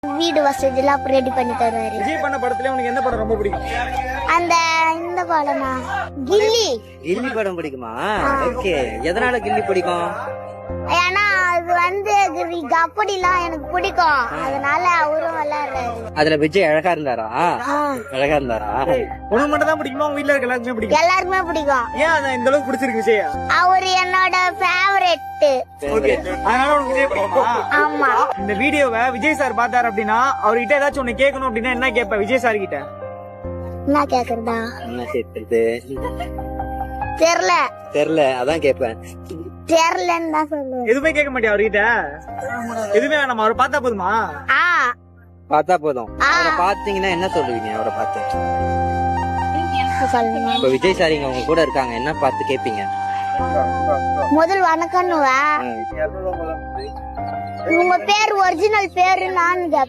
வீடு வசதி எல்லாம் ரெடி பண்ணி தருவாரு. விஜய் பண்ண படத்துல உனக்கு எந்த படம் ரொம்ப பிடிக்கும்? அந்த இந்த படமா கில்லி. கில்லி படம் பிடிக்குமா? ஓகே. எதனால கில்லி பிடிக்கும்? ஏன்னா அது வந்து அப்படிலாம் எனக்கு பிடிக்கும், அதனால அவரும் விளையாடுறாரு. அதுல விஜய் அழகா இருந்தாரா? அழகா இருந்தாரா? உனக்கு மட்டும் தான் பிடிக்குமா? உங்க வீட்டுல இருக்க எல்லாருக்குமே பிடிக்கும்? எல்லாருக்குமே பிடிக்கும். ஏன் அதான் இந்த அளவுக்கு பிடிச்சிருக்கு விஜய்? அவரு என்னோட ஃபேவரட். ஓகே, அதனால உனக்கு விஜய் பிடிக்குமா? ஆமா. இந்த வீடியோவை விஜய் சார் பார்த்தாரு அப்படின்னா அவர்கிட்ட ஏதாச்சும் ஒண்ணு கேட்கணும் அப்படின்னா என்ன கேட்ப விஜய் சார் கிட்ட? என்ன கேக்குறதா? என்ன கேட்கறது தெரியல. தெரியல, அதான் கேட்பேன். தெரியலன்னு தான் சொல்லுவேன். எதுவுமே கேட்க மாட்டியா அவர்கிட்ட? எதுவுமே வேணாமா? அவரை பார்த்தா போதுமா? பார்த்தா போதும். அவரை பாத்தீங்கன்னா என்ன சொல்லுவீங்க? அவரை பார்த்து இப்ப விஜய் சார் இங்க உங்க கூட இருக்காங்க, என்ன பார்த்து கேட்பீங்க? முதல் வணக்கம்னுவேன். உங்க பேர் ஒரிஜினல் பேரு நான் கேட்பேன்.